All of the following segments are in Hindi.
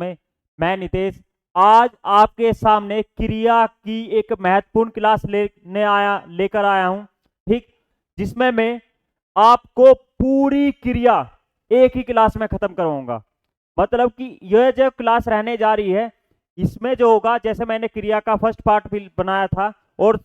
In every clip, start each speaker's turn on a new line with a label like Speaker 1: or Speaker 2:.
Speaker 1: में मैं नितेश आज आपके सामने क्रिया की एक महत्वपूर्ण क्लास लेकर आया हूं, ठीक, जिसमें मैं आपको पूरी क्रिया एक ही क्लास में खत्म करवाऊंगा। मतलब कि यह जो क्लास रहने जा रही है इसमें जो होगा, जैसे मैंने क्रिया का फर्स्ट पार्ट भी बनाया था और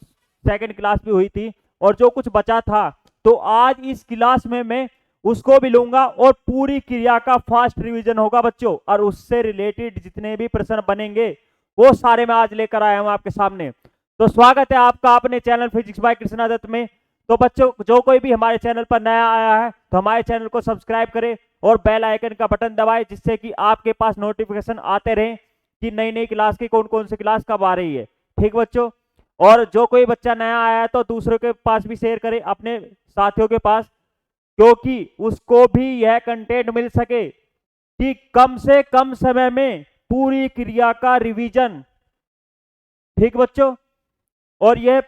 Speaker 1: सेकंड क्लास भी हुई थी और जो कुछ बचा था, तो आज इस क्लास में मैं उसको भी लूंगा और पूरी क्रिया का फास्ट रिवीजन होगा बच्चों, और उससे रिलेटेड जितने भी प्रश्न बनेंगे वो सारे मैं आज लेकर आया हूं आपके सामने। तो स्वागत है आपका अपने channel physics by Krishna Dutt में। तो बच्चों, जो कोई भी हमारे चैनल पर नया आया है तो हमारे चैनल को सब्सक्राइब करें और बेल आइकन का बटन दबाएं, जिससे कि आपके पास नोटिफिकेशन आते रहे कि नई नई क्लास की कौन कौन सी क्लास कब आ रही है। ठीक बच्चों, और जो कोई बच्चा नया आया है तो दूसरों के पास भी शेयर करें, अपने साथियों के पास, क्योंकि उसको भी यह कंटेंट मिल सके कि कम से कम समय में पूरी क्रिया का रिवीजन। ठीक बच्चों, और यह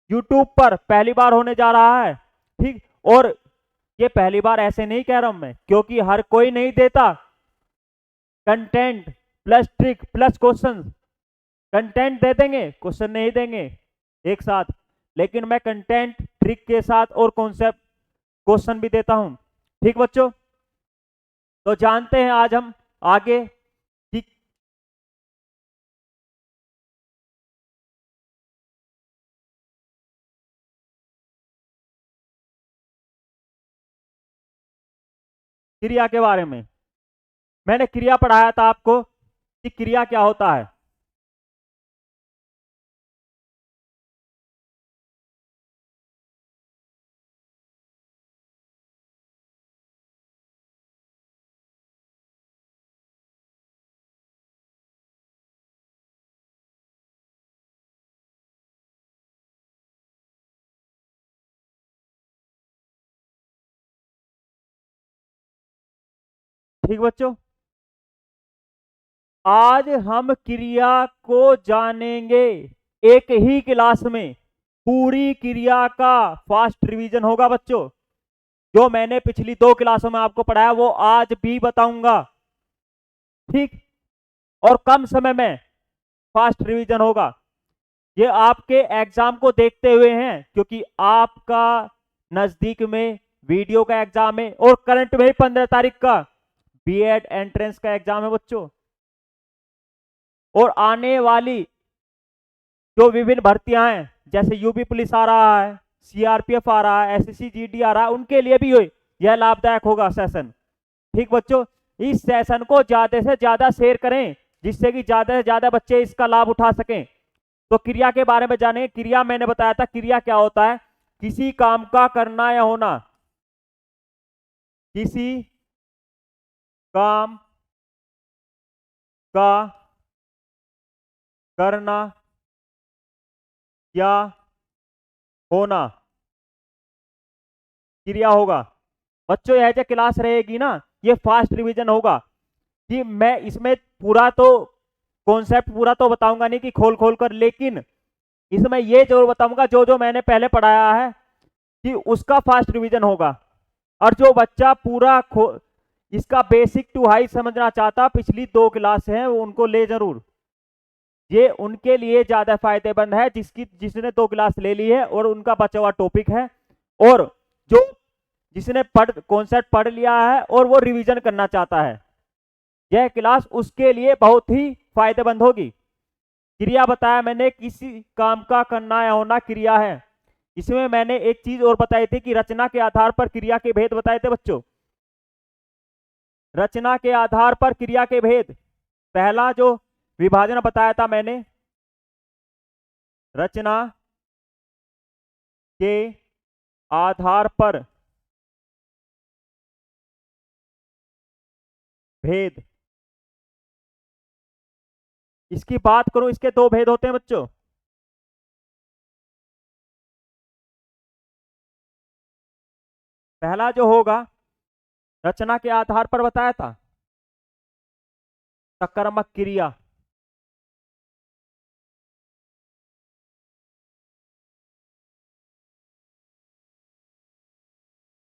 Speaker 1: यूट्यूब पर पहली बार होने जा रहा है, ठीक। और ये पहली बार ऐसे नहीं कह रहा हूं मैं, क्योंकि हर कोई नहीं देता content plus trick plus question. Content दे देंगे, क्वेश्चन नहीं देंगे एक साथ, लेकिन मैं कंटेंट ट्रिक के साथ और कॉन्सेप्ट क्वेश्चन भी देता हूं। ठीक बच्चों, तो जानते हैं आज हम आगे कि क्रिया के बारे में। मैंने क्रिया पढ़ाया था आपको कि क्रिया क्या होता है। ठीक बच्चों, आज हम क्रिया को जानेंगे एक ही क्लास में। पूरी क्रिया का फास्ट रिवीजन होगा बच्चों। जो मैंने पिछली 2 क्लासों में आपको पढ़ाया वो आज भी बताऊंगा, ठीक। और कम समय में फास्ट रिवीजन होगा। ये आपके एग्जाम को देखते हुए हैं, क्योंकि आपका नजदीक में वीडियो का एग्जाम है और करंट में ही 15 तारीख का बीएड एंट्रेंस का एग्जाम है बच्चों। और आने वाली जो विभिन्न भर्तियां हैं, जैसे यूपी पुलिस आ रहा है, सीआरपीएफ आ रहा है, एसएससी जीडी आ रहा है, उनके लिए भी यह लाभदायक होगा सेशन। ठीक बच्चों, इस सेशन को ज्यादा से ज्यादा शेयर करें, जिससे कि ज्यादा से ज्यादा बच्चे इसका लाभ उठा सकें। तो क्रिया के बारे में जानें। क्रिया मैंने बताया था, क्रिया क्या होता है? किसी काम का करना या होना। किसी काम का करना या होना क्रिया होगा बच्चों। यह जो क्लास रहेगी ना, ये फास्ट रिवीजन होगा। कि मैं इसमें पूरा तो कॉन्सेप्ट पूरा तो बताऊंगा नहीं कि खोल खोल कर, लेकिन इसमें ये जरूर बताऊंगा जो जो मैंने पहले पढ़ाया है कि उसका फास्ट रिवीजन होगा। और जो बच्चा पूरा इसका बेसिक टू हाई समझना चाहता, पिछली 2 क्लास हैं वो उनको ले जरूर। ये उनके लिए ज्यादा फायदेमंद है जिसने 2 क्लास ले ली है और उनका बचा हुआ टॉपिक है, और जो जिसने कॉन्सेप्ट पढ़ लिया है और वो रिवीजन करना चाहता है, यह क्लास उसके लिए बहुत ही फायदेमंद होगी। क्रिया बताया मैंने, किसी काम का करना या होना क्रिया है। इसमें मैंने एक चीज और बताई थी कि रचना के आधार पर क्रिया के भेद बताए थे बच्चों। रचना के आधार पर क्रिया के भेद। पहला जो विभाजन बताया था मैंने, रचना के आधार पर भेद। इसकी बात करूं, इसके 2 भेद होते हैं बच्चों। पहला जो होगा, रचना के आधार पर बताया था, सकर्मक क्रिया।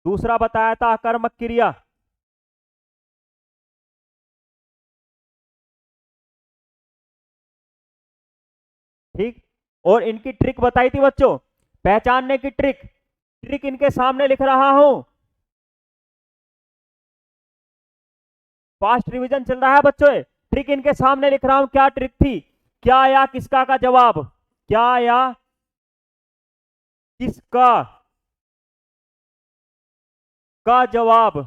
Speaker 1: दूसरा बताया था अकर्मक क्रिया। ठीक। और इनकी ट्रिक बताई थी बच्चों, पहचानने की ट्रिक। ट्रिक इनके सामने लिख रहा हूं। फास्ट रिवीजन चल रहा है बच्चों। ट्रिक इनके सामने लिख रहा हूं, क्या ट्रिक थी? क्या या किसका का जवाब, क्या या किसका का जवाब।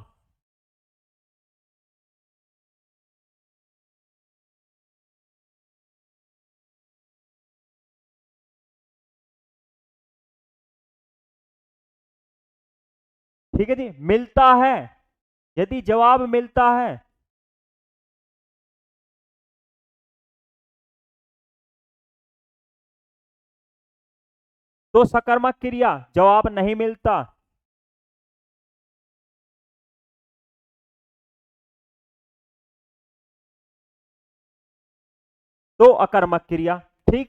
Speaker 1: ठीक है जी, मिलता है। यदि जवाब मिलता है तो सकर्मक क्रिया, जवाब नहीं मिलता तो अकर्मक क्रिया। ठीक।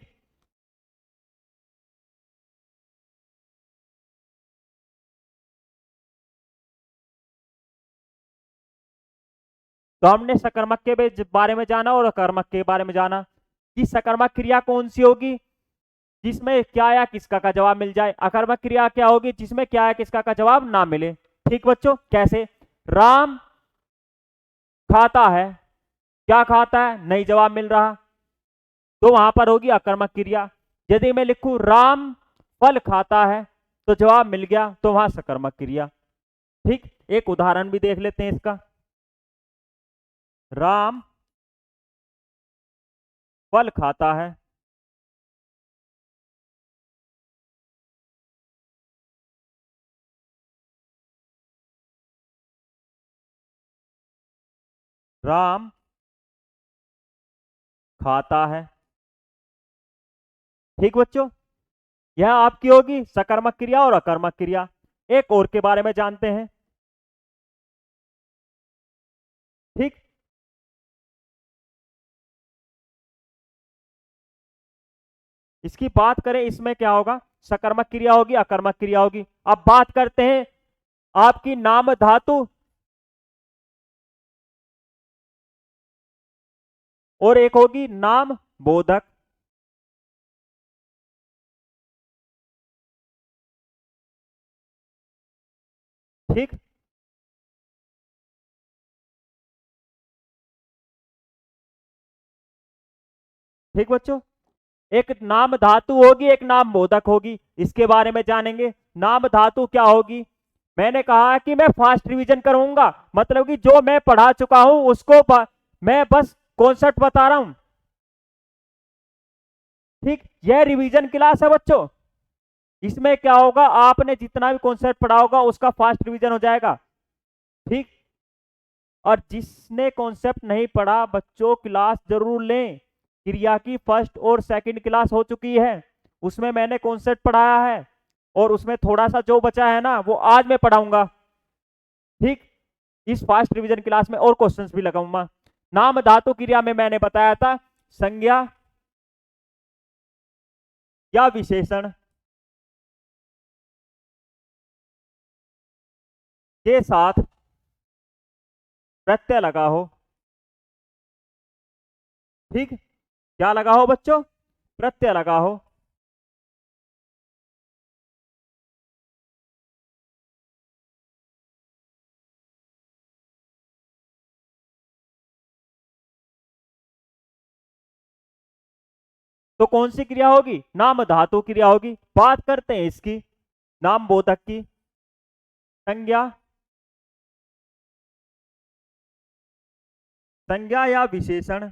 Speaker 1: तो हमने सकर्मक के बारे में जाना और अकर्मक के बारे में जाना कि सकर्मक क्रिया कौन सी होगी जिसमें क्या या किसका का जवाब मिल जाए। अकर्मक क्रिया क्या होगी जिसमें क्या या किसका का जवाब ना मिले। ठीक बच्चों, कैसे? राम खाता है, क्या खाता है, नहीं जवाब मिल रहा, तो वहां पर होगी अकर्मक क्रिया। यदि मैं लिखूं राम फल खाता है तो जवाब मिल गया, तो वहां सकर्मक क्रिया। ठीक। एक उदाहरण भी देख लेते हैं इसका। राम फल खाता है, राम खाता है। ठीक बच्चों, यह आपकी होगी सकर्मक क्रिया और अकर्मक क्रिया। एक और के बारे में जानते हैं। ठीक। इसकी बात करें, इसमें क्या होगा, सकर्मक क्रिया होगी, अकर्मक क्रिया होगी। अब बात करते हैं आपकी नाम धातु और एक होगी नाम बोधक। ठीक। ठीक बच्चों, एक नाम धातु होगी, एक नाम बोधक होगी। इसके बारे में जानेंगे। नाम धातु क्या होगी? मैंने कहा कि मैं फास्ट रिवीजन करूंगा, मतलब कि जो मैं पढ़ा चुका हूं उसको मैं बस कॉन्सेप्ट बता रहा हूं। ठीक, यह रिवीजन क्लास है बच्चों। इसमें क्या होगा, आपने जितना भी कॉन्सेप्ट पढ़ा होगा उसका फास्ट रिवीजन हो जाएगा। ठीक। और जिसने कॉन्सेप्ट नहीं पढ़ा बच्चों, क्लास जरूर लें। क्रिया की फर्स्ट और सेकंड क्लास हो चुकी है, उसमें मैंने कॉन्सेप्ट पढ़ाया है, और उसमें थोड़ा सा जो बचा है ना वो आज मैं पढ़ाऊंगा। ठीक। इस फास्ट रिवीजन क्लास में और क्वेश्चंस भी लगाऊंगा। नाम धातु क्रिया में मैंने बताया था संज्ञा या विशेषण के साथ प्रत्यय लगा हो। ठीक, क्या लगा हो बच्चों? प्रत्यय लगा हो। तो कौन सी क्रिया होगी? नाम धातु क्रिया होगी। बात करते हैं इसकी, नाम बोधक की। संज्ञा, संज्ञा या विशेषण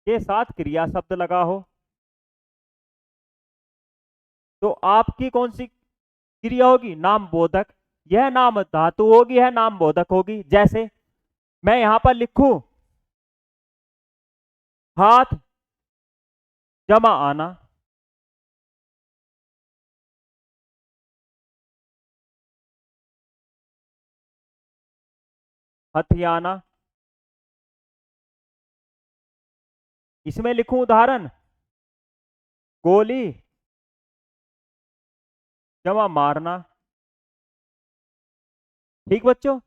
Speaker 1: के साथ क्रिया शब्द लगा हो। तो आपकी कौन सी क्रिया होगी? नाम बोधक। यह नाम धातु होगी, यह नाम बोधक होगी। जैसे मैं यहां पर लिखूं हाथ जमा आना, हथियाना। इसमें लिखूं उदाहरण गोली जमा मारना। ठीक बच्चों,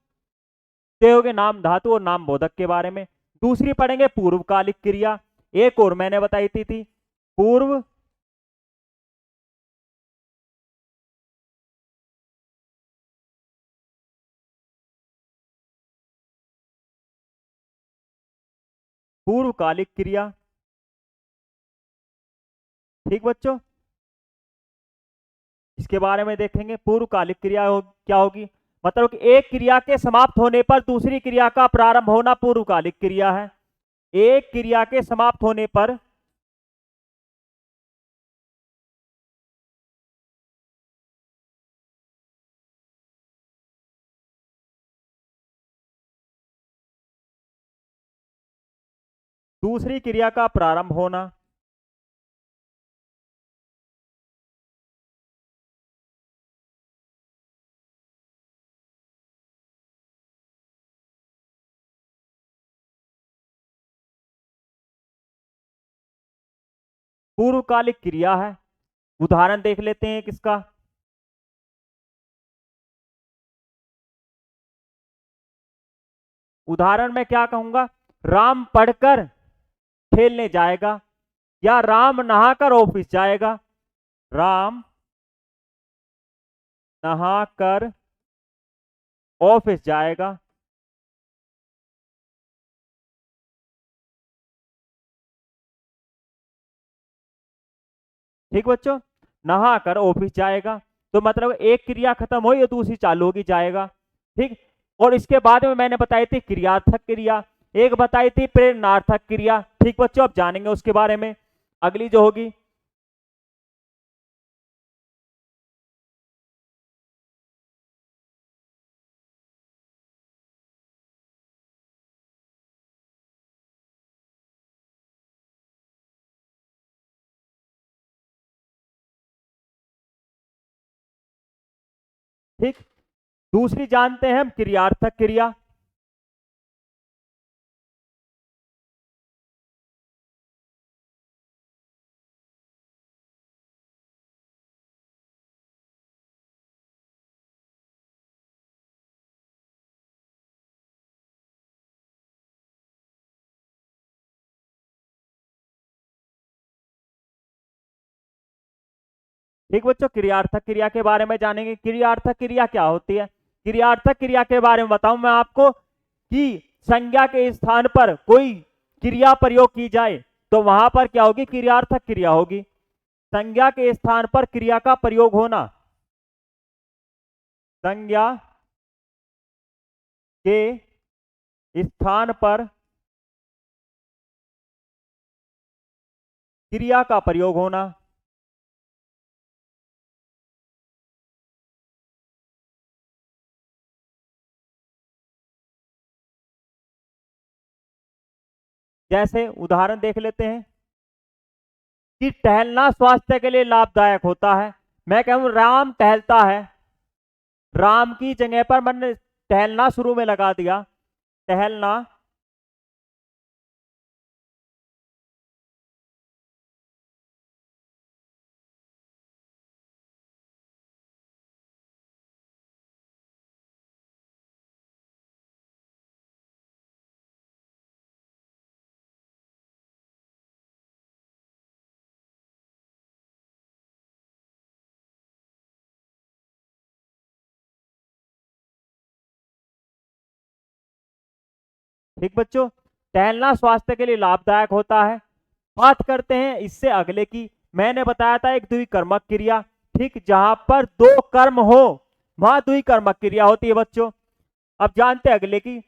Speaker 1: ये हो गए नाम धातु और नाम बोधक के बारे में। दूसरी पढ़ेंगे पूर्वकालिक क्रिया। एक और मैंने बताई थी पूर्व पूर्वकालिक क्रिया। ठीक बच्चों, इसके बारे में देखेंगे पूर्वकालिक क्रिया क्या होगी। मतलब कि एक क्रिया के समाप्त होने पर दूसरी क्रिया का प्रारंभ होना पूर्वकालिक क्रिया है। एक क्रिया के समाप्त होने पर दूसरी क्रिया का प्रारंभ होना। पूर्वकालिक क्रिया है। उदाहरण देख लेते हैं किसका। उदाहरण में क्या कहूंगा, राम पढ़कर खेलने जाएगा, या राम नहाकर ऑफिस जाएगा। राम नहाकर ऑफिस जाएगा। ठीक बच्चों, नहाकर ऑफिस जाएगा, तो मतलब एक क्रिया खत्म हो या दूसरी चालू होगी जाएगा। ठीक, और इसके बाद में मैंने बताई थी क्रियार्थक क्रिया, एक बताई थी प्रेरणार्थक क्रिया। ठीक बच्चों, अब जानेंगे उसके बारे में। अगली जो होगी ठीक, दूसरी जानते हैं हम क्रियार्थक क्रिया। ठीक बच्चों, क्रियार्थक क्रिया के बारे में जानेंगे। क्रियार्थक क्रिया क्या होती है। क्रियार्थक क्रिया के बारे में बताऊं मैं आपको कि संज्ञा के स्थान पर कोई क्रिया प्रयोग की जाए तो वहां पर क्या होगी, क्रियार्थक क्रिया होगी। संज्ञा के स्थान पर क्रिया का प्रयोग होना, संज्ञा के स्थान पर क्रिया का प्रयोग होना। जैसे उदाहरण देख लेते हैं कि टहलना स्वास्थ्य के लिए लाभदायक होता है। मैं कहूं राम टहलता है, राम की जगह पर मैंने टहलना शुरू में लगा दिया, टहलना ठीक बच्चों, टहलना स्वास्थ्य के लिए लाभदायक होता है। बात करते हैं इससे अगले की। मैंने बताया था एक द्विकर्मक क्रिया। ठीक, जहां पर दो कर्म हो वहां द्विकर्मक क्रिया होती है बच्चों। अब जानते हैं अगले की,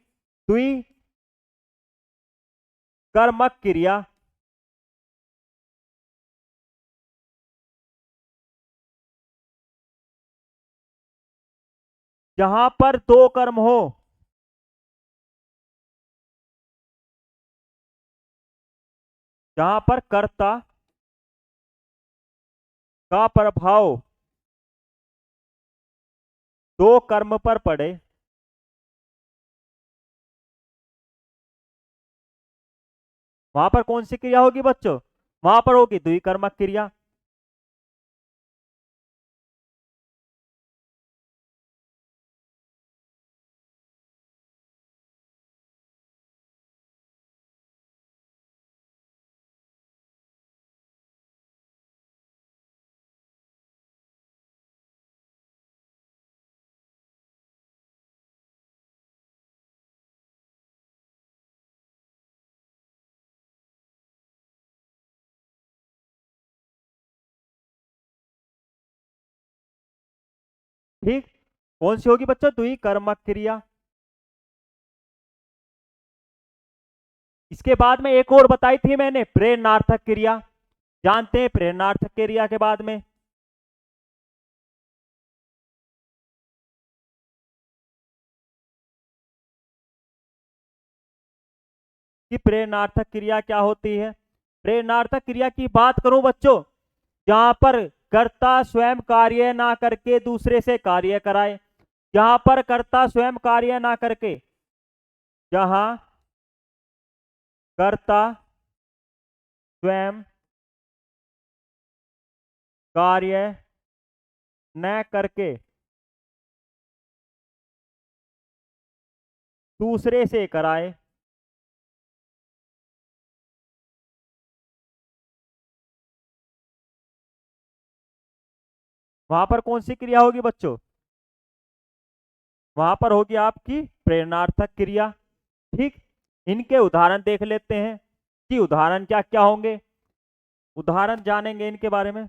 Speaker 1: द्विकर्मक क्रिया। जहां पर दो कर्म हो, जहां पर कर्ता का प्रभाव दो कर्म पर पड़े, वहां पर कौन सी क्रिया होगी बच्चों, वहां पर होगी द्विकर्मक क्रिया। ठीक, कौन सी होगी बच्चों? द्वि कर्मक क्रिया। इसके बाद में एक और बताई थी मैंने, प्रेरणार्थक क्रिया। जानते हैं प्रेरणार्थक क्रिया के बाद में? कि प्रेरणार्थक क्रिया क्या होती है? प्रेरणार्थक क्रिया की बात करूं बच्चों, जहां पर कर्ता स्वयं कार्य ना करके दूसरे से कार्य कराए। जहां पर कर्ता स्वयं कार्य ना करके, जहां कर्ता स्वयं कार्य न करके दूसरे से कराए, वहां पर कौन सी क्रिया होगी बच्चों? वहां पर होगी आपकी प्रेरणार्थक क्रिया। ठीक, इनके उदाहरण देख लेते हैं कि उदाहरण क्या क्या होंगे, उदाहरण जानेंगे इनके बारे में।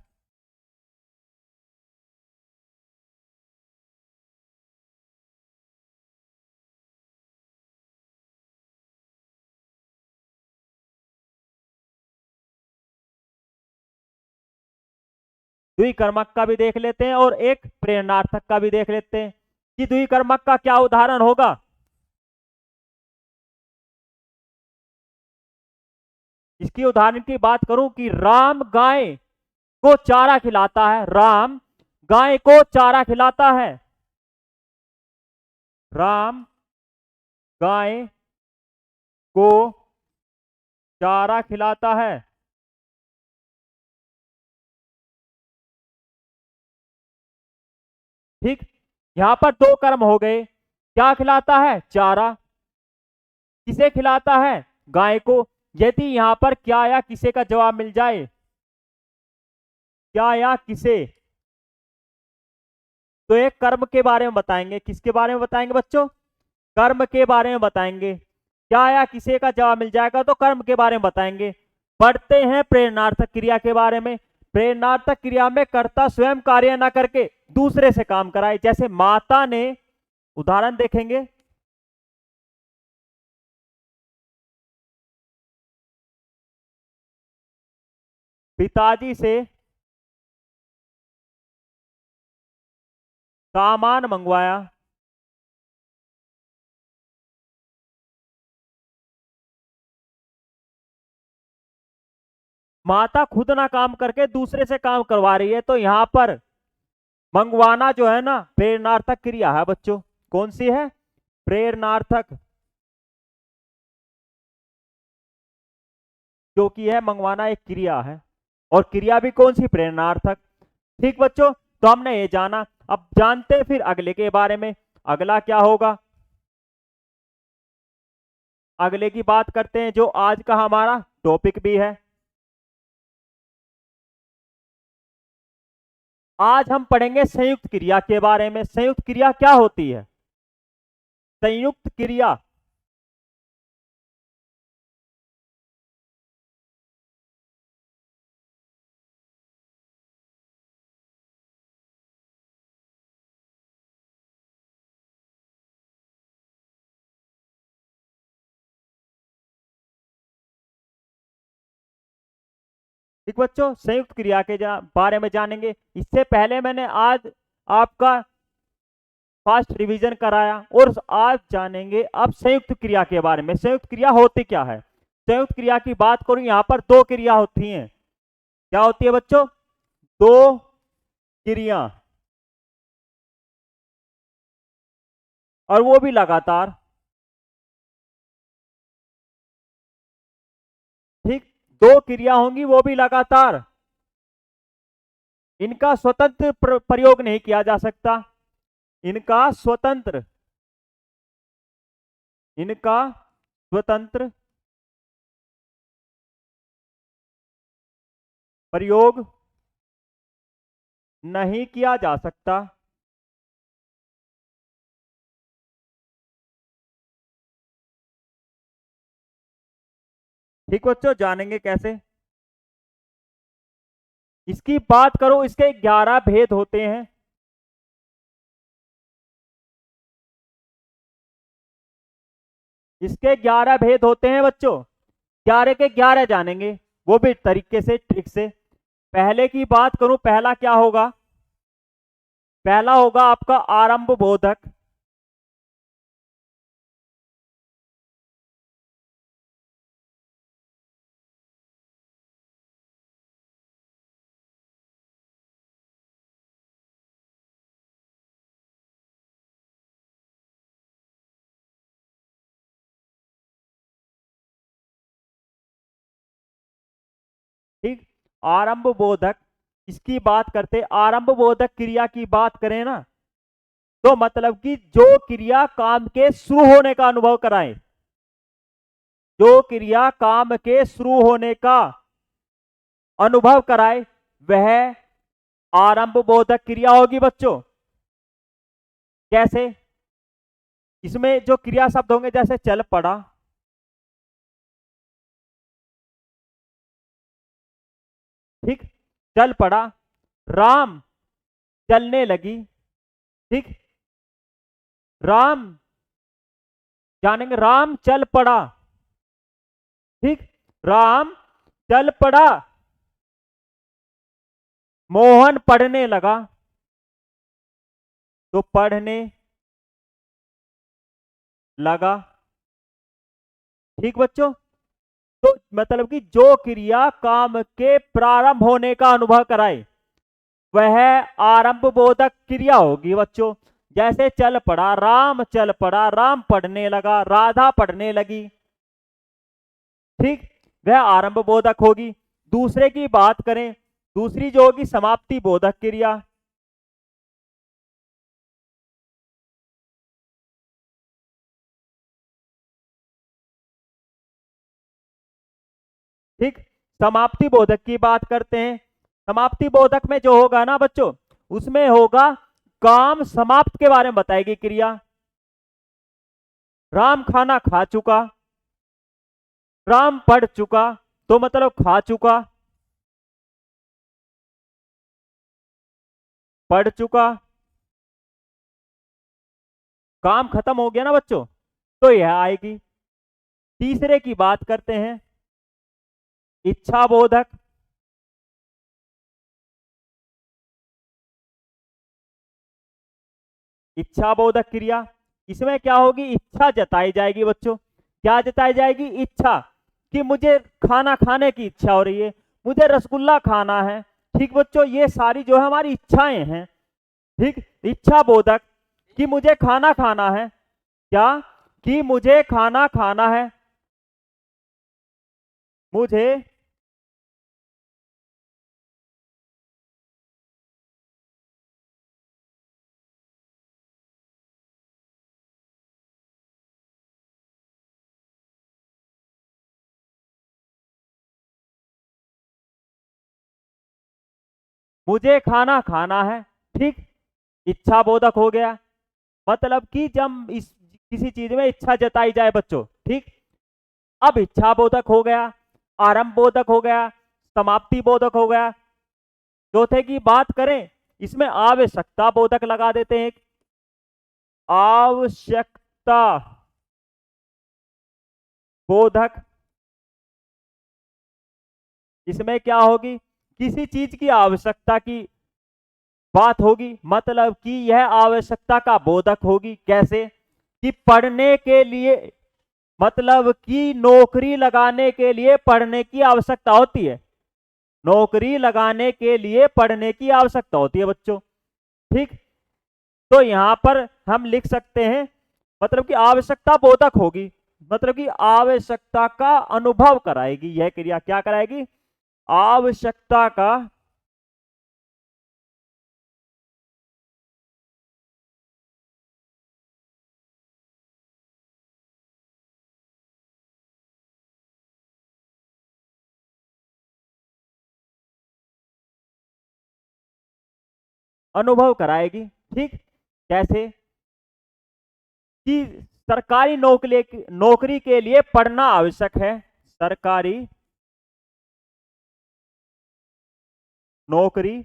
Speaker 1: द्विकर्मक का भी देख लेते हैं और एक प्रेरणार्थक का भी देख लेते हैं कि द्विकर्मक का क्या उदाहरण होगा। इसकी उदाहरण की बात करूं कि राम गाय को चारा खिलाता है, राम गाय को चारा खिलाता है, राम गाय को चारा खिलाता है। ठीक, यहां पर दो कर्म हो गए। क्या खिलाता है? चारा। किसे खिलाता है? गाय को। यदि यहां पर क्या या किसे का जवाब मिल जाए, क्या या किसे, तो एक कर्म के बारे में बताएंगे। किसके बारे में बताएंगे बच्चों? कर्म के बारे में बताएंगे। क्या या किसे का जवाब मिल जाएगा तो कर्म के बारे में बताएंगे। पढ़ते हैं प्रेरणार्थक क्रिया के बारे में। प्रेरणार्थक क्रिया में कर्ता स्वयं कार्य ना करके दूसरे से काम कराए। जैसे माता ने, उदाहरण देखेंगे, पिताजी से सामान मंगवाया, माता खुद ना काम करके दूसरे से काम करवा रही है, तो यहां पर मंगवाना जो है ना प्रेरणार्थक क्रिया है बच्चों। कौन सी है? प्रेरणार्थक, जो कि है मंगवाना एक क्रिया है, और क्रिया भी कौन सी? प्रेरणार्थक। ठीक बच्चों, तो हमने ये जाना। अब जानते हैं फिर अगले के बारे में। अगला क्या होगा? अगले की बात करते हैं, जो आज का हमारा टॉपिक भी है। आज हम पढ़ेंगे संयुक्त क्रिया के बारे में। संयुक्त क्रिया क्या होती है? संयुक्त क्रिया, ठीक बच्चों, संयुक्त क्रिया के बारे में जानेंगे। इससे पहले मैंने आज आपका फास्ट रिवीजन कराया, और आज जानेंगे अब संयुक्त क्रिया के बारे में। संयुक्त क्रिया होती क्या है? संयुक्त क्रिया की बात करूं, यहां पर दो क्रिया होती हैं। क्या होती है बच्चों? दो क्रिया, और वो भी लगातार। ठीक, दो क्रिया होंगी, वो भी लगातार। इनका स्वतंत्र प्रयोग नहीं किया जा सकता। इनका स्वतंत्र, इनका स्वतंत्र प्रयोग नहीं किया जा सकता। ठीक बच्चों, जानेंगे कैसे। इसकी बात करो, इसके 11 भेद होते हैं। इसके 11 भेद होते हैं बच्चों, 11 के 11 जानेंगे, वो भी तरीके से, ट्रिक से। पहले की बात करूं, पहला क्या होगा? पहला होगा आपका आरंभ बोधक। ठीक, आरंभ बोधक, इसकी बात करते, आरंभ बोधक क्रिया की बात करें ना, तो मतलब कि जो क्रिया काम के शुरू होने का अनुभव कराए, जो क्रिया काम के शुरू होने का अनुभव कराए, वह आरंभ बोधक क्रिया होगी बच्चों। कैसे? इसमें जो क्रिया शब्द होंगे, जैसे चल पड़ा, ठीक, चल पड़ा, राम चलने लगी, ठीक, राम जानेंगे, राम चल पड़ा, ठीक, राम चल पड़ा, मोहन पढ़ने लगा, तो पढ़ने लगा, ठीक बच्चों। तो मतलब कि जो क्रिया काम के प्रारंभ होने का अनुभव कराए, वह आरंभ बोधक क्रिया होगी बच्चों। जैसे चल पड़ा, राम चल पड़ा, राम पढ़ने लगा, राधा पढ़ने लगी, ठीक, वह आरंभ बोधक होगी। दूसरे की बात करें, दूसरी जो होगी समाप्ति बोधक क्रिया। ठीक, समाप्ति बोधक की बात करते हैं। समाप्ति बोधक में जो होगा ना बच्चों, उसमें होगा काम समाप्त के बारे में बताएगी क्रिया। राम खाना खा चुका, राम पढ़ चुका, तो मतलब खा चुका, पढ़ चुका, काम खत्म हो गया ना बच्चों, तो यह आएगी। तीसरे की बात करते हैं, इच्छा बोधक। इच्छा बोधक क्रिया, इसमें क्या होगी? इच्छा जताई जाएगी बच्चों। क्या जताई जाएगी? इच्छा, कि मुझे खाना खाने की इच्छा हो रही है, मुझे रसगुल्ला खाना है, ठीक बच्चों, ये सारी जो है हमारी इच्छाएं हैं, ठीक। इच्छा बोधक, कि मुझे खाना खाना है, क्या? कि मुझे खाना खाना है, मुझे मुझे खाना खाना है, ठीक, इच्छा बोधक हो गया। मतलब कि जब इस किसी चीज में इच्छा जताई जाए बच्चों, ठीक, अब इच्छा बोधक हो गया, आरंभ बोधक हो गया, समाप्ति बोधक हो गया। चौथे की बात करें, इसमें आवश्यकता बोधक लगा देते हैं। आवश्यकता बोधक, इसमें क्या होगी? किसी चीज की आवश्यकता की बात होगी, मतलब कि यह आवश्यकता का बोधक होगी। कैसे? कि पढ़ने के लिए, मतलब कि नौकरी लगाने के लिए पढ़ने की आवश्यकता होती है, नौकरी लगाने के लिए पढ़ने की आवश्यकता होती है बच्चों, ठीक। तो यहां पर हम लिख सकते हैं, मतलब कि आवश्यकता बोधक होगी, मतलब कि आवश्यकता का अनुभव कराएगी यह क्रिया। क्या कराएगी? आवश्यकता का अनुभव कराएगी, ठीक। कैसे? कि सरकारी नौकरी के लिए पढ़ना आवश्यक है, सरकारी नौकरी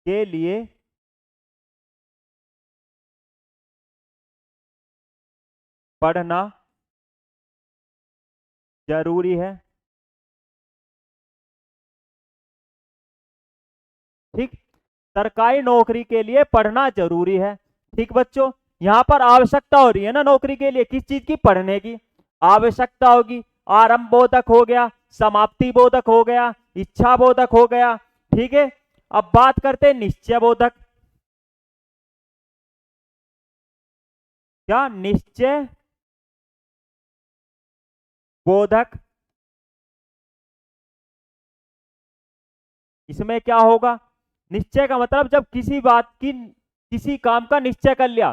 Speaker 1: के लिए पढ़ना जरूरी है। ठीक, सरकारी नौकरी के लिए पढ़ना जरूरी है। ठीक बच्चों, यहां पर आवश्यकता हो रही है ना नौकरी के लिए, किस चीज की? पढ़ने की आवश्यकता होगी। आरंभ बोधक हो गया, समाप्ति बोधक हो गया, इच्छा बोधक हो गया। ठीक है, अब बात करते हैं निश्चय बोधक। क्या? निश्चय बोधक। इसमें क्या होगा? निश्चय का मतलब जब किसी बात की, किसी काम का निश्चय कर लिया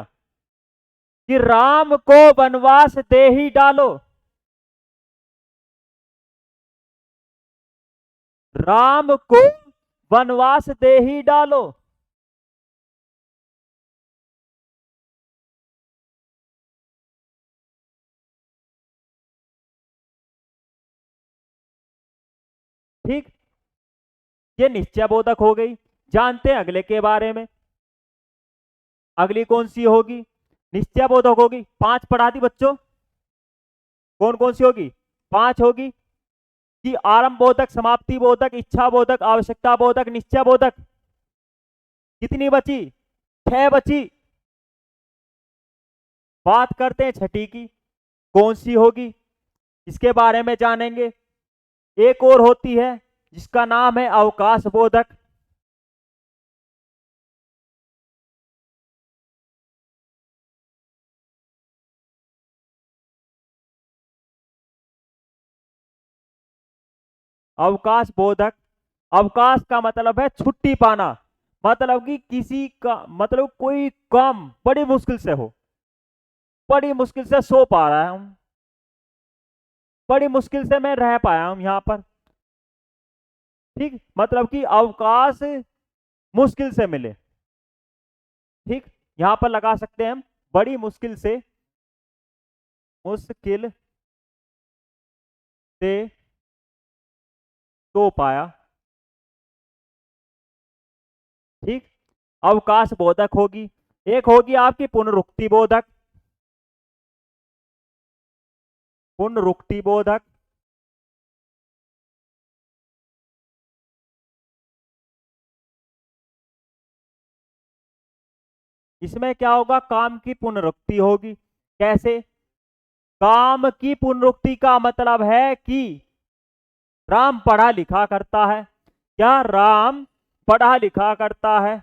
Speaker 1: कि राम को वनवास दे ही डालो, राम को वनवास दे ही डालो। ठीक, ये निश्चय बोधक हो गई। जानते हैं अगले के बारे में, अगली कौन सी होगी? निश्चय बोधक होगी। 5 पढ़ा दी बच्चों, कौन कौन सी होगी? 5 होगी कि आरंभ बोधक, समाप्ति बोधक, इच्छा बोधक, आवश्यकता बोधक, निश्चय बोधक। कितनी बची? 6 बची। बात करते हैं छठी की, कौन सी होगी इसके बारे में जानेंगे। एक और होती है जिसका नाम है अवकाश बोधक। अवकाश बोधक, अवकाश का मतलब है छुट्टी पाना। मतलब कि किसी का मतलब कोई काम बड़ी मुश्किल से हो, बड़ी मुश्किल से सो पा रहा हूं, बड़ी मुश्किल से मैं रह पाया हूं यहाँ पर। ठीक, मतलब कि अवकाश मुश्किल से मिले। ठीक, यहां पर लगा सकते हैं हम, बड़ी मुश्किल से, मुश्किल से सो पाया। ठीक, अवकाश बोधक होगी। एक होगी आपकी पुनरुक्ति बोधक, पुनरुक्ति बोधक। इसमें क्या होगा? काम की पुनरुक्ति होगी। कैसे? काम की पुनरुक्ति का मतलब है कि राम पढ़ा लिखा करता है। क्या? राम पढ़ा लिखा करता है।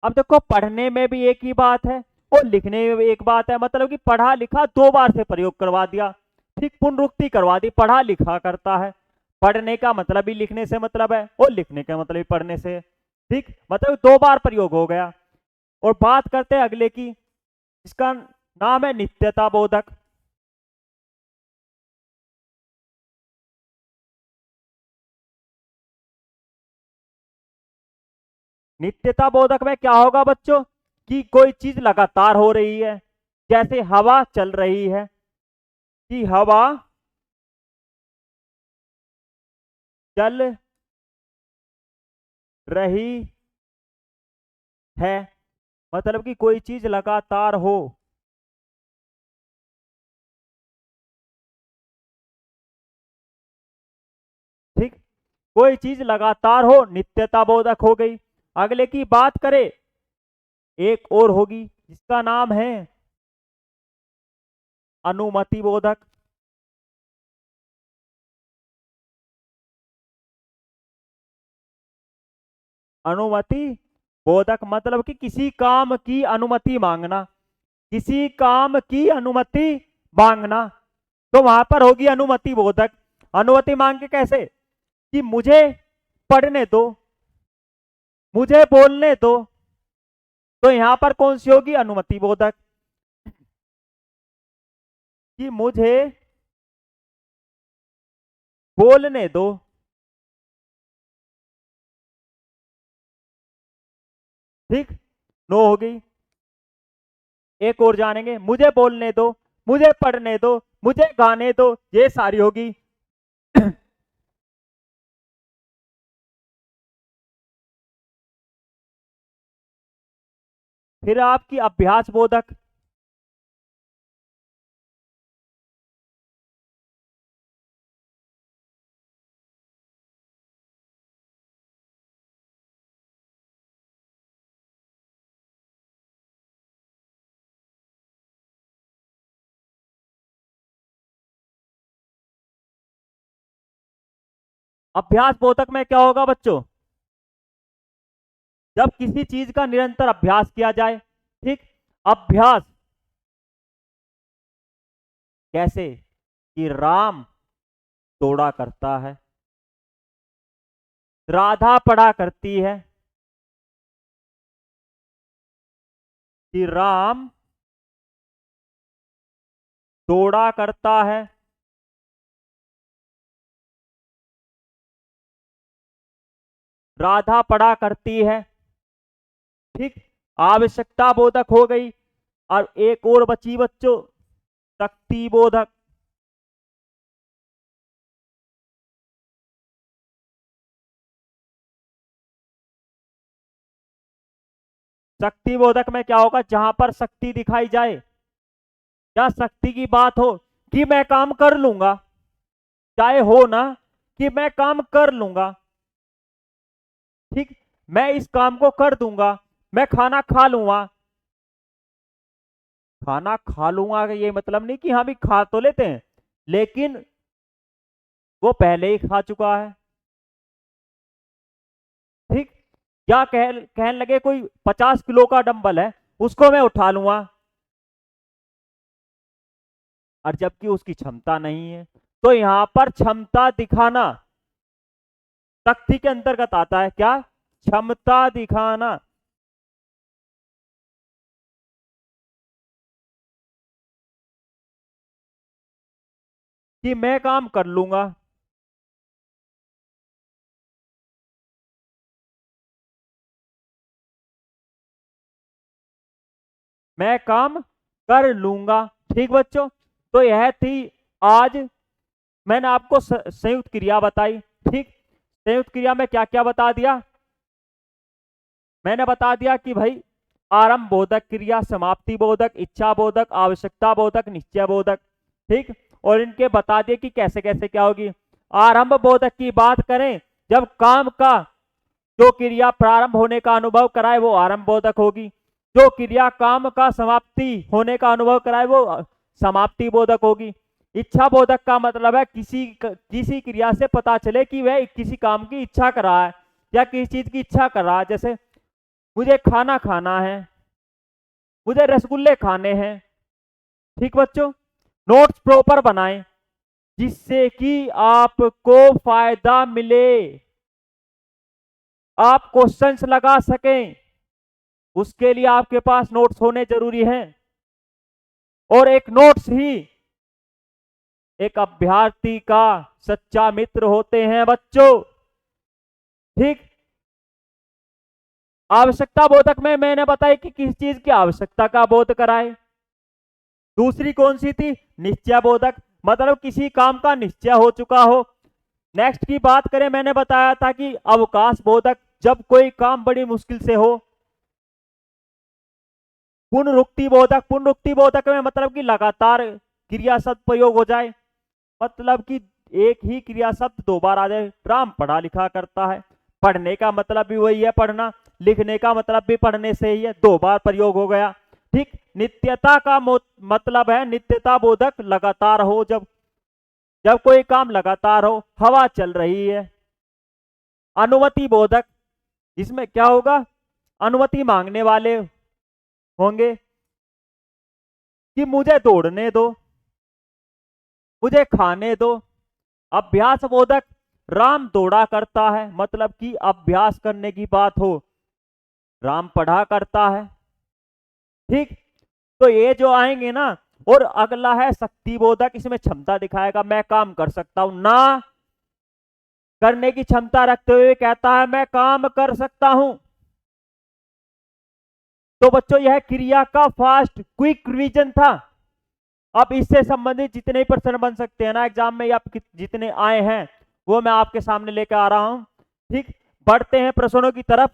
Speaker 1: अब देखो, पढ़ने में भी एक ही बात है और लिखने में भी एक बात है। मतलब कि पढ़ा लिखा 2 बार से प्रयोग करवा दिया। ठीक, पुनरुक्ति करवा दी, पढ़ा लिखा करता है। पढ़ने का मतलब ही लिखने से मतलब है और लिखने का मतलब ही पढ़ने से है। ठीक, मतलब 2 बार प्रयोग हो गया। और बात करते हैं अगले की, इसका नाम है नित्यता बोधक। नित्यता बोधक में क्या होगा बच्चों? कि कोई चीज लगातार हो रही है। जैसे हवा चल रही है, कि हवा चल रही है। मतलब कि कोई चीज लगातार हो। ठीक, कोई चीज लगातार हो, नित्यता बोधक हो गई। अगले की बात करें, एक और होगी जिसका नाम है अनुमति बोधक। अनुमति बोधक मतलब कि किसी काम की अनुमति मांगना, किसी काम की अनुमति मांगना। तो वहां पर होगी अनुमति बोधक। अनुमति मांग के कैसे? कि मुझे पढ़ने दो, मुझे बोलने दो। तो यहां पर कौन सी होगी? अनुमति बोधक। कि मुझे बोलने दो। ठीक, नो हो गई। एक और जानेंगे, मुझे बोलने दो, मुझे पढ़ने दो, मुझे गाने दो, ये सारी होगी फिर आपकी अभ्यास बोधक, अभ्यास बोधक में क्या होगा बच्चों, जब किसी चीज का निरंतर अभ्यास किया जाए, ठीक, अभ्यास कैसे, कि राम दौड़ा करता है, राधा पढ़ा करती है, कि राम दौड़ा करता है, राधा पढ़ा करती है, ठीक, आवश्यकता बोधक हो गई। और एक और बची बच्चों, शक्ति बोधक। शक्ति बोधक में क्या होगा, जहां पर शक्ति दिखाई जाए या शक्ति की बात हो कि मैं काम कर लूंगा, चाहे हो ना कि मैं काम कर लूंगा, ठीक, मैं इस काम को कर दूंगा, मैं खाना खा लूंगा। खाना खा लूंगा का ये मतलब नहीं कि हम भी खा तो लेते हैं, लेकिन वो पहले ही खा चुका है, ठीक। या कहने लगे कोई 50 किलो का डंबल है, उसको मैं उठा लूंगा, और जबकि उसकी क्षमता नहीं है। तो यहां पर क्षमता दिखाना शक्ति के अंतर्गत आता है, क्या, क्षमता दिखाना। कि मैं काम कर लूंगा, मैं काम कर लूंगा, ठीक बच्चों। तो यह थी आज मैंने आपको संयुक्त क्रिया बताई, ठीक। संयुक्त क्रिया में क्या क्या बता दिया, मैंने बता दिया कि भाई आरंभ बोधक क्रिया, समाप्ति बोधक, इच्छा बोधक, आवश्यकता बोधक, निश्चय बोधक, ठीक। और इनके बता दिए कि कैसे कैसे क्या होगी। आरंभ बोधक की बात करें, जब काम का जो क्रिया प्रारंभ होने का अनुभव कराए वो आरंभ बोधक होगी, जो क्रिया काम का समाप्ति होने का अनुभव कराए वो समाप्ति बोधक होगी। इच्छा बोधक का मतलब है किसी क्रिया से पता चले कि वह किसी काम की इच्छा कर रहा है या किसी चीज की इच्छा कर रहा है। जैसे मुझे खाना खाना है, मुझे रसगुल्ले खाने हैं, ठीक बच्चों। नोट्स प्रॉपर बनाएं जिससे कि आपको फायदा मिले, आप क्वेश्चंस लगा सकें, उसके लिए आपके पास नोट्स होने जरूरी हैं। और एक नोट्स ही एक अभ्यर्थी का सच्चा मित्र होते हैं बच्चों, ठीक। आवश्यकता बोधक में मैंने बताया कि किस चीज की आवश्यकता का बोध कराए। दूसरी कौन सी थी, निश्चय बोधक, मतलब किसी काम का निश्चय हो चुका हो। नेक्स्ट की बात करें, मैंने बताया था कि अवकाश बोधक, जब कोई काम बड़ी मुश्किल से हो। पुनरुक्ति बोधक, पुनरुक्ति बोधक में मतलब कि लगातार क्रिया शब्द प्रयोग हो जाए, मतलब कि एक ही क्रिया शब्द दो बार आ जाए। राम पढ़ा लिखा करता है, पढ़ने का मतलब भी वही है पढ़ना, लिखने का मतलब भी पढ़ने से ही है, दो बार प्रयोग हो गया, ठीक। नित्यता का मतलब है नित्यता बोधक, लगातार हो, जब जब कोई काम लगातार हो, हवा चल रही है। अनुमति बोधक, इसमें क्या होगा, अनुमति मांगने वाले होंगे कि मुझे दौड़ने दो, मुझे खाने दो। अभ्यास बोधक, राम दौड़ा करता है, मतलब कि अभ्यास करने की बात हो, राम पढ़ा करता है, ठीक। तो ये जो आएंगे ना, और अगला है शक्ति बोधक, इसमें क्षमता दिखाएगा, मैं काम कर सकता हूं ना, करने की क्षमता रखते हुए कहता है मैं काम कर सकता हूं। तो बच्चों यह क्रिया का फास्ट क्विक रिवीजन था। अब इससे संबंधित जितने प्रश्न बन सकते हैं ना एग्जाम में, या जितने आए हैं वो मैं आपके सामने लेकर आ रहा हूं, ठीक। बढ़ते हैं प्रश्नों की तरफ।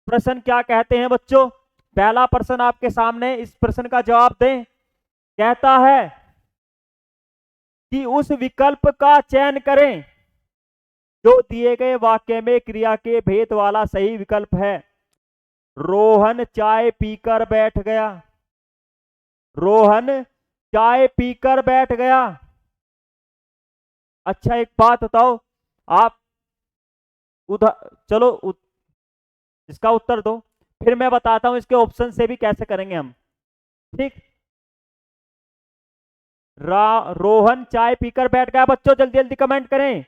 Speaker 1: प्रश्न क्या कहते हैं बच्चों, पहला प्रश्न आपके सामने, इस प्रश्न का जवाब दें। कहता है कि उस विकल्प का चयन करें जो दिए गए वाक्य में क्रिया के भेद वाला सही विकल्प है। रोहन चाय पीकर बैठ गया। रोहन चाय पीकर बैठ गया। अच्छा एक बात बताओ, आप चलो इसका उत्तर दो, फिर मैं बताता हूं इसके ऑप्शन से भी कैसे करेंगे हम। ठीक, रोहन चाय पीकर बैठ गया। बच्चों जल्दी जल्दी कमेंट करें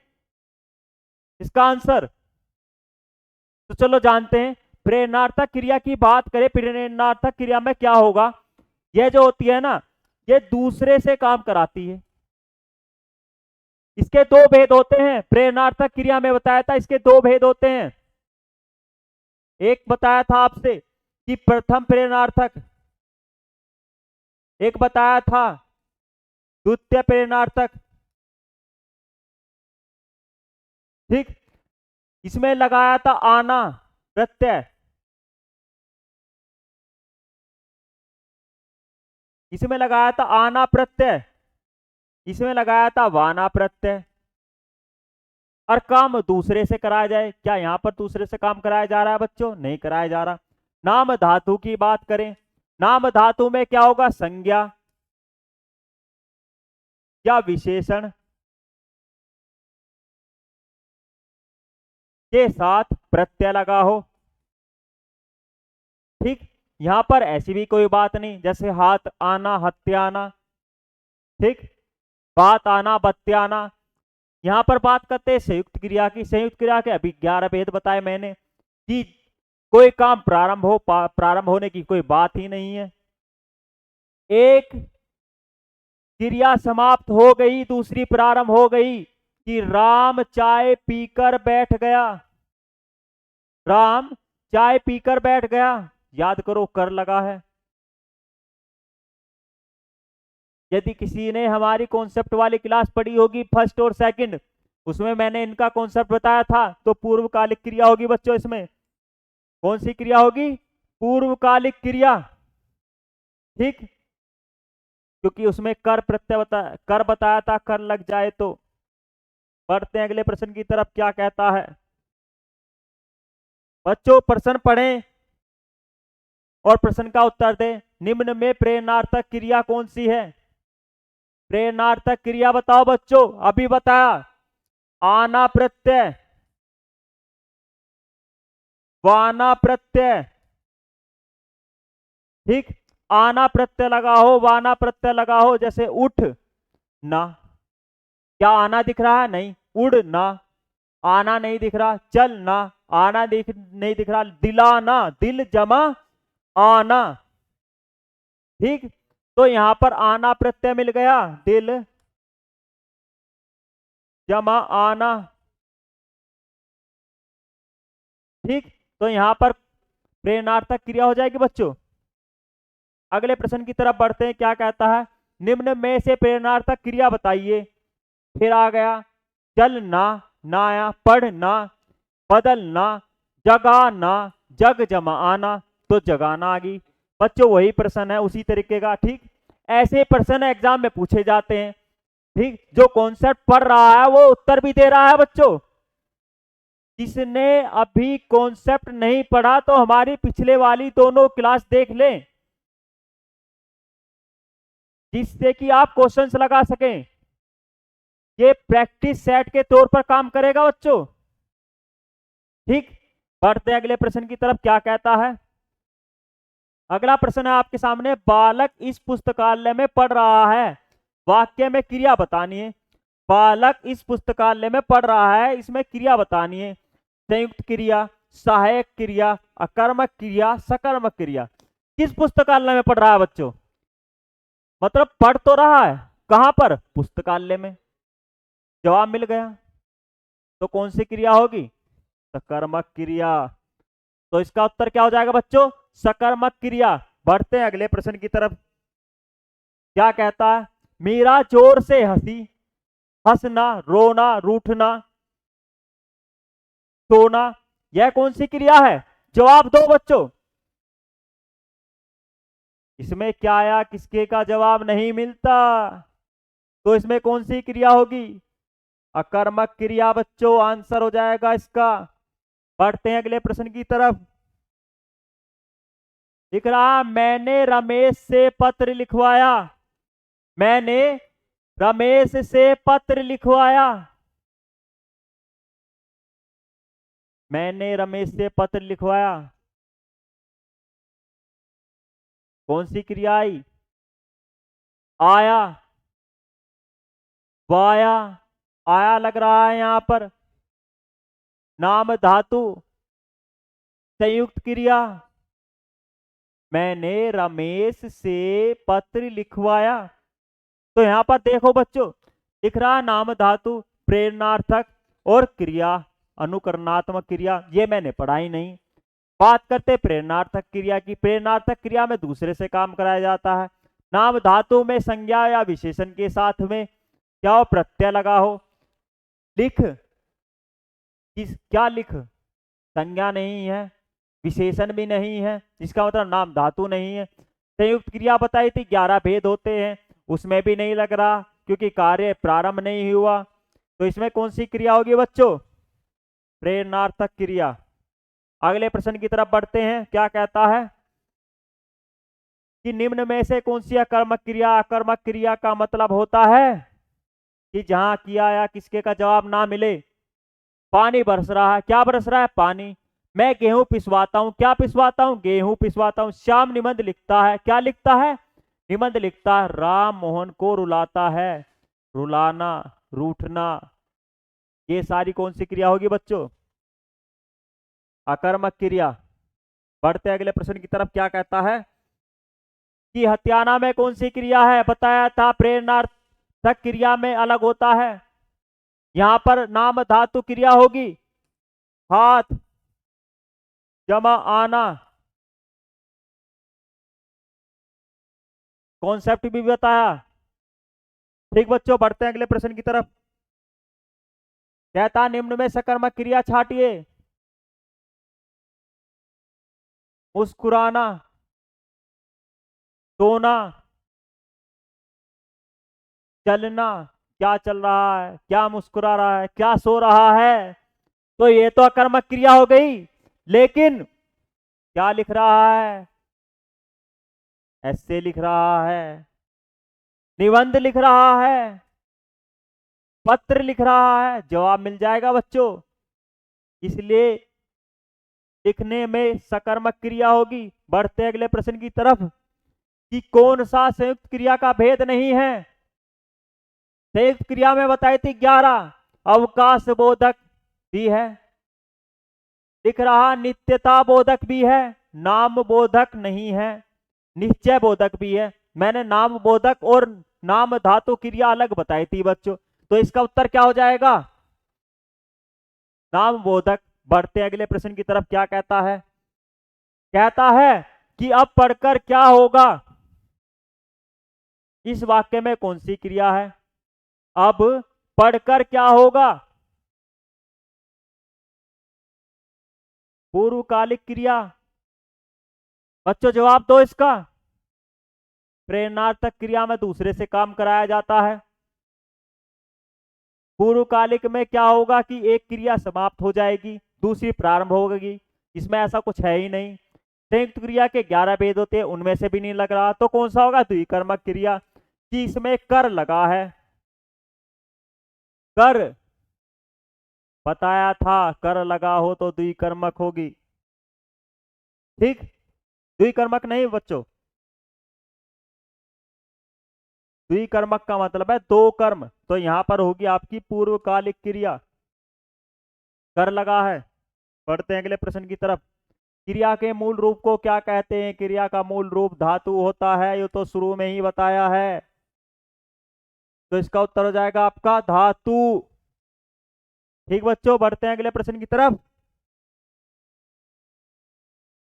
Speaker 1: इसका आंसर। तो चलो जानते हैं। प्रेरणार्थक क्रिया की बात करें, प्रेरणार्थक क्रिया में क्या होगा, यह जो होती है ना, ये दूसरे से काम कराती है। इसके दो भेद होते हैं, प्रेरणार्थक क्रिया में बताया था इसके दो भेद होते हैं। एक बताया था आपसे कि प्रथम प्रेरणार्थक, एक बताया था द्वितीय प्रेरणार्थक। ठीक, इसमें लगाया था आना प्रत्यय, इसमें लगाया था आना प्रत्यय, इसमें लगाया था वाना प्रत्यय। और काम दूसरे से कराया जाए, क्या यहां पर दूसरे से काम कराया जा रहा है बच्चों? नहीं कराया जा रहा। नाम धातु की बात करें, नाम धातु में क्या होगा, संज्ञा या विशेषण के साथ प्रत्यय लगा हो। ठीक, यहां पर ऐसी भी कोई बात नहीं, जैसे हाथ आना हत्याना, ठीक, बात आना बत्याना। यहां पर बात करते हैं संयुक्त क्रिया की। संयुक्त क्रिया के अभी 11 भेद बताए मैंने कि कोई काम प्रारंभ होने की कोई बात ही नहीं है। एक क्रिया समाप्त हो गई, दूसरी प्रारंभ हो गई, कि राम चाय पीकर बैठ गया। राम चाय पीकर बैठ गया, याद करो कर लगा है। यदि किसी ने हमारी कॉन्सेप्ट वाली क्लास पढ़ी होगी फर्स्ट और सेकंड, उसमें मैंने इनका कॉन्सेप्ट बताया था। तो पूर्वकालिक क्रिया होगी बच्चों, इसमें कौन सी क्रिया होगी, पूर्वकालिक क्रिया। ठीक, क्योंकि उसमें कर प्रत्यय कर बताया था, कर लग जाए तो। बढ़ते हैं अगले प्रश्न की तरफ, क्या कहता है बच्चों, प्रश्न पढ़ें और प्रश्न का उत्तर दें। निम्न में प्रेरणार्थक क्रिया कौन सी है? प्रेरणार्थक क्रिया बताओ बच्चों, अभी बताया आना प्रत्यय, वाना प्रत्यय। ठीक, आना प्रत्यय लगा हो, वाना प्रत्यय लगा हो, जैसे उठ ना, क्या आना दिख रहा है? नहीं। उड़ ना, आना नहीं दिख रहा। चल ना, आना नहीं दिख रहा। दिलाना, दिल जमा आना। ठीक, तो यहां पर आना प्रत्यय मिल गया, दिल जमा आना। ठीक, तो यहां पर प्रेरणार्थक क्रिया हो जाएगी बच्चों। अगले प्रश्न की तरफ बढ़ते हैं, क्या कहता है, निम्न में से प्रेरणार्थक क्रिया बताइए। फिर आ गया चलना, ना आया, पढ़ना, बदलना, जगाना, जग जमा आना, तो जगाना आ गई। बच्चों वही प्रश्न है उसी तरीके का। ठीक, ऐसे प्रश्न एग्जाम में पूछे जाते हैं। ठीक, जो कॉन्सेप्ट पढ़ रहा है वो उत्तर भी दे रहा है बच्चों। जिसने अभी कॉन्सेप्ट नहीं पढ़ा तो हमारी पिछले वाली दोनों क्लास देख लें, जिससे कि आप क्वेश्चंस लगा सकें। ये प्रैक्टिस सेट के तौर पर काम करेगा बच्चों। ठीक, बढ़ते हैं अगले प्रश्न की तरफ, क्या कहता है। अगला प्रश्न है आपके सामने, बालक इस पुस्तकालय में पढ़ रहा है, वाक्य में क्रिया बतानी है। बालक इस पुस्तकालय में पढ़ रहा है, इसमें क्रिया बतानी है। संयुक्त क्रिया, सहायक क्रिया, अकर्मक क्रिया, सकर्मक क्रिया। किस पुस्तकालय में पढ़ रहा है बच्चों? मतलब पढ़ तो रहा है, कहां पर? पुस्तकालय में। जवाब मिल गया। तो कौन सी क्रिया होगी? सकर्मक क्रिया। तो इसका उत्तर क्या हो जाएगा बच्चों? सकर्मक क्रिया। बढ़ते हैं अगले प्रश्न की तरफ, क्या कहता है, मीरा जोर से हंसी। हंसना, रोना, रूठना, सोना, यह कौन सी क्रिया है? जवाब दो बच्चों। इसमें क्या आया, किसके का जवाब नहीं मिलता। तो इसमें कौन सी क्रिया होगी, अकर्मक क्रिया बच्चों, आंसर हो जाएगा इसका। बढ़ते हैं अगले प्रश्न की तरफ। दिख रहा, मैंने रमेश से पत्र लिखवाया, मैंने रमेश से पत्र लिखवाया, मैंने रमेश से पत्र लिखवाया, कौन सी क्रिया आई, आया, वाया, आया लग रहा है यहां पर, नाम धातु, संयुक्त क्रिया, मैंने रमेश से पत्र लिखवाया। तो यहां पर देखो बच्चों, दिख रहा नाम धातु, प्रेरणार्थक और क्रिया अनुकरणात्मक क्रिया, ये मैंने पढ़ाई नहीं। बात करते प्रेरणार्थक क्रिया की। प्रेरणार्थक क्रिया में दूसरे से काम कराया जाता है। नाम धातु में संज्ञा या विशेषण के साथ में क्या हो, प्रत्यय लगा हो। लिख, क्या लिख, संज्ञा नहीं है, विशेषण भी नहीं है, जिसका मतलब नाम धातु नहीं है। संयुक्त क्रिया बताई थी, 11 भेद होते हैं, उसमें भी नहीं लग रहा क्योंकि कार्य प्रारंभ नहीं हुआ। तो इसमें कौन सी क्रिया होगी बच्चों, प्रेरणार्थक क्रिया। अगले प्रश्न की तरफ बढ़ते हैं। क्या कहता है कि निम्न में से कौन सी अकर्मक क्रिया, अकर्मक क्रिया का मतलब होता है कि जहां किया या किसके का जवाब ना मिले। पानी बरस रहा है, क्या बरस रहा है, पानी। मैं गेहूं पिसवाता हूं, क्या पिसवाता हूं, गेहूं पिसवाता हूं। श्याम निबंध लिखता है, क्या लिखता है, निबंध लिखता है। राम मोहन को रुलाता है, रुलाना, रूठना, ये सारी कौन सी क्रिया होगी बच्चों, अकर्मक क्रिया। बढ़ते अगले प्रश्न की तरफ। क्या कहता है कि हत्याना में कौन सी क्रिया है, बताया था प्रेरणार्थक क्रिया में अलग होता है। यहां पर नाम धातु क्रिया होगी, हाथ जमा आना, कॉन्सेप्ट भी बताया। ठीक बच्चों, बढ़ते हैं अगले प्रश्न की तरफ। कहता निम्न में सकर्मक क्रिया छाटिए। मुस्कुराना, सोना, चलना, क्या चल रहा है, क्या मुस्कुरा रहा है, क्या सो रहा है। तो ये तो अकर्मक क्रिया हो गई, लेकिन क्या लिख रहा है, ऐसे लिख रहा है, निबंध लिख रहा है, पत्र लिख रहा है, जवाब मिल जाएगा बच्चों। इसलिए लिखने में सकर्मक क्रिया होगी। बढ़ते अगले प्रश्न की तरफ कि कौन सा संयुक्त क्रिया का भेद नहीं है। संयुक्त क्रिया में बताई थी 11, अवकाश बोधक भी है, दिख रहा नित्यता बोधक भी है, नाम बोधक नहीं है, निश्चय बोधक भी है। मैंने नाम बोधक और नाम धातु क्रिया अलग बताई थी बच्चों, तो इसका उत्तर क्या हो जाएगा, नाम बोधक। बढ़ते अगले प्रश्न की तरफ। क्या कहता है, कहता है कि अब पढ़कर क्या होगा। इस वाक्य में कौन सी क्रिया है, अब पढ़कर क्या होगा, पूर्वकालिक क्रिया। बच्चों जवाब दो इसका। प्रेरणार्थक क्रिया में दूसरे से काम कराया जाता है। पूर्वकालिक में क्या होगा कि एक क्रिया समाप्त हो जाएगी, दूसरी प्रारंभ होगी। इसमें ऐसा कुछ है ही नहीं। संयुक्त क्रिया के 11 भेद होते हैं, उनमें से भी नहीं लग रहा। तो कौन सा होगा, द्विकर्मक क्रिया, कि इसमें कर लगा है। कर बताया था, कर लगा हो तो द्विकर्मक होगी। ठीक, द्विकर्मक नहीं बच्चों, द्विकर्मक का मतलब है दो कर्म। तो यहां पर होगी आपकी पूर्वकालिक क्रिया, कर लगा है। बढ़ते हैं अगले प्रश्न की तरफ। क्रिया के मूल रूप को क्या कहते हैं, क्रिया का मूल रूप धातु होता है, ये तो शुरू में ही बताया है। तो इसका उत्तर हो जाएगा आपका धातु। ठीक बच्चों, बढ़ते हैं अगले प्रश्न की तरफ।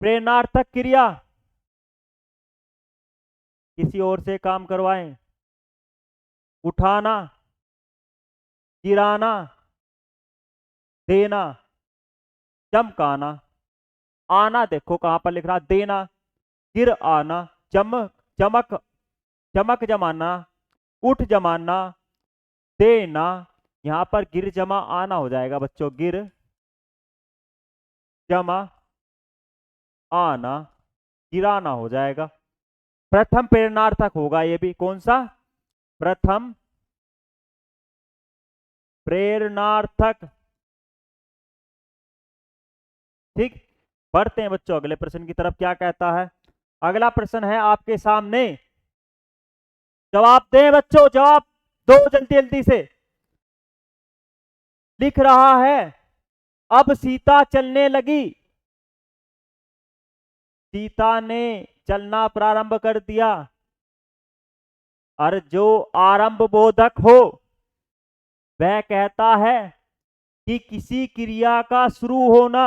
Speaker 1: प्रेरणार्थक क्रिया, किसी और से काम करवाएं, उठाना, गिराना, देना, चमकाना, आना, देखो कहां पर लिख रहा, देना, गिर आना, चमक चमक जमाना, उठ जमाना, देना, यहां पर गिर जमा आना हो जाएगा बच्चों, गिर जमा आना, गिराना हो जाएगा। प्रथम प्रेरणार्थक होगा ये भी, कौन सा? प्रथम प्रेरणार्थक। ठीक, बढ़ते हैं बच्चों अगले प्रश्न की तरफ। क्या कहता है? अगला प्रश्न है आपके सामने, जवाब दें बच्चों, जवाब दो जल्दी जल्दी से। लिख रहा है, अब सीता चलने लगी। सीता ने चलना प्रारंभ कर दिया। और जो आरंभ बोधक हो वह कहता है कि किसी क्रिया का शुरू होना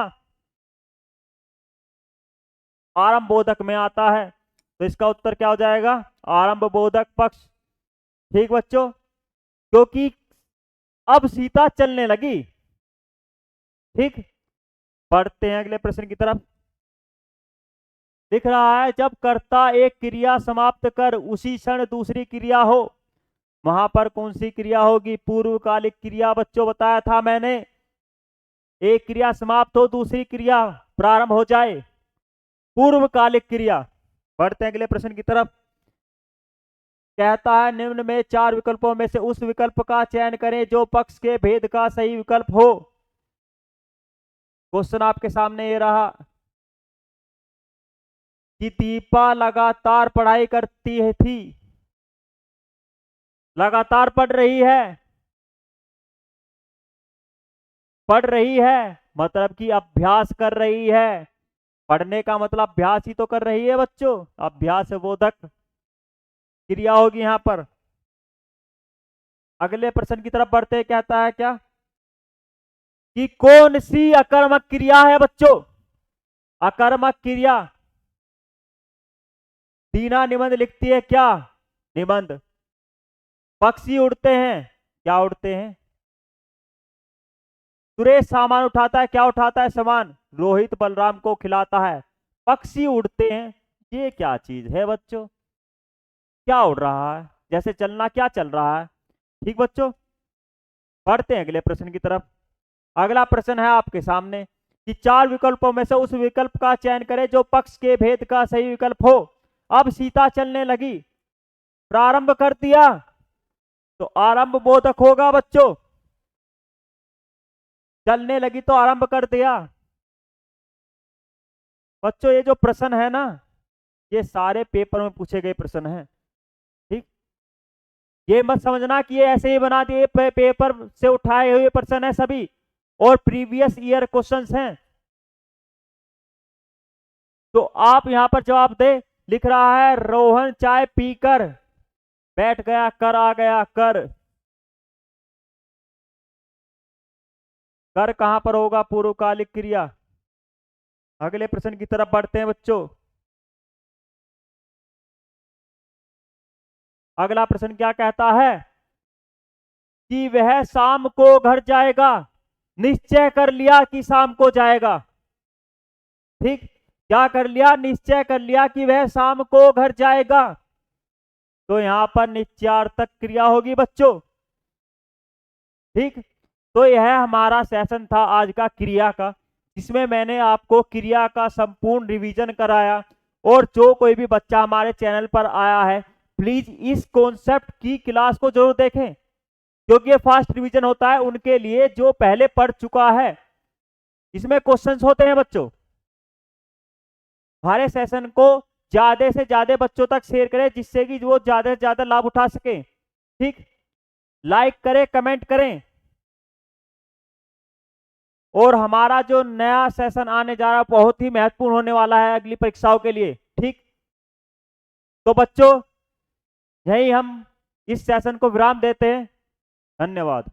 Speaker 1: आरंभ बोधक में आता है। तो इसका उत्तर क्या हो जाएगा? आरंभ बोधक पक्ष। ठीक बच्चों, क्योंकि अब सीता चलने लगी। ठीक, बढ़ते हैं अगले प्रश्न की तरफ। दिख रहा है, जब कर्ता एक क्रिया समाप्त कर उसी क्षण दूसरी क्रिया हो, वहां पर कौन सी क्रिया होगी? पूर्वकालिक क्रिया बच्चों, बताया था मैंने। एक क्रिया समाप्त हो दूसरी क्रिया प्रारंभ हो जाए, पूर्वकालिक क्रिया। बढ़ते हैं अगले प्रश्न की तरफ। कहता है, निम्न में 4 विकल्पों में से उस विकल्प का चयन करें जो पक्ष के भेद का सही विकल्प हो। क्वेश्चन आपके सामने ये रहा कि दीपा लगातार पढ़ाई करती थी, लगातार पढ़ रही है, मतलब कि अभ्यास कर रही है। पढ़ने का मतलब अभ्यास ही तो कर रही है बच्चों, अभ्यास बोधक क्रिया होगी यहां पर। अगले प्रश्न की तरफ बढ़ते हैं। कहता है क्या कि कौन सी अकर्मक क्रिया है बच्चों? अकर्मक क्रिया। दीना निबंध लिखती है क्या? निबंध। पक्षी उड़ते हैं, क्या उड़ते हैं? सुरेश सामान उठाता है, क्या उठाता है? सामान। रोहित बलराम को खिलाता है। पक्षी उड़ते हैं, ये क्या चीज है बच्चों? क्या उड़ रहा है? जैसे चलना, क्या चल रहा है? ठीक बच्चों, बढ़ते हैं अगले प्रश्न की तरफ। अगला प्रश्न है आपके सामने कि 4 विकल्पों में से उस विकल्प का चयन करें जो पक्ष के भेद का सही विकल्प हो। अब सीता चलने लगी, प्रारंभ कर दिया, तो आरंभ बोधक होगा बच्चों। चलने लगी तो आरंभ कर दिया। बच्चों ये जो प्रश्न है ना, ये सारे पेपर में पूछे गए प्रश्न हैं। ठीक, ये मत समझना कि ये ऐसे ही बना दिए, पेपर से उठाए हुए प्रश्न है सभी, और प्रीवियस ईयर क्वेश्चंस हैं। तो आप यहां पर जवाब दे। लिख रहा है, रोहन चाय पीकर बैठ गया, कर आ गया, कर। कर कहां पर होगा? पूर्वकालिक क्रिया। अगले प्रश्न की तरफ बढ़ते हैं बच्चों। अगला प्रश्न क्या कहता है कि वह शाम को घर जाएगा। निश्चय कर लिया कि शाम को जाएगा। ठीक, क्या कर लिया? निश्चय कर लिया कि वह शाम को घर जाएगा। तो यहां पर निश्चयार्थक क्रिया होगी बच्चों। ठीक, तो यह हमारा सेशन था आज का क्रिया का, जिसमें मैंने आपको क्रिया का संपूर्ण रिवीजन कराया। और जो कोई भी बच्चा हमारे चैनल पर आया है, प्लीज इस कॉन्सेप्ट की क्लास को जरूर देखें, क्योंकि ये फास्ट रिवीजन होता है उनके लिए जो पहले पढ़ चुका है। इसमें क्वेश्चंस होते हैं बच्चों। हमारे सेशन को ज्यादा से ज्यादा बच्चों तक शेयर करें, जिससे कि वो ज्यादा से ज्यादा लाभ उठा सके। ठीक, लाइक करें, कमेंट करें। और हमारा जो नया सेशन आने जा रहा है बहुत ही महत्वपूर्ण होने वाला है अगली परीक्षाओं के लिए। ठीक, तो बच्चों यही हम इस सेशन को विराम देते हैं। धन्यवाद।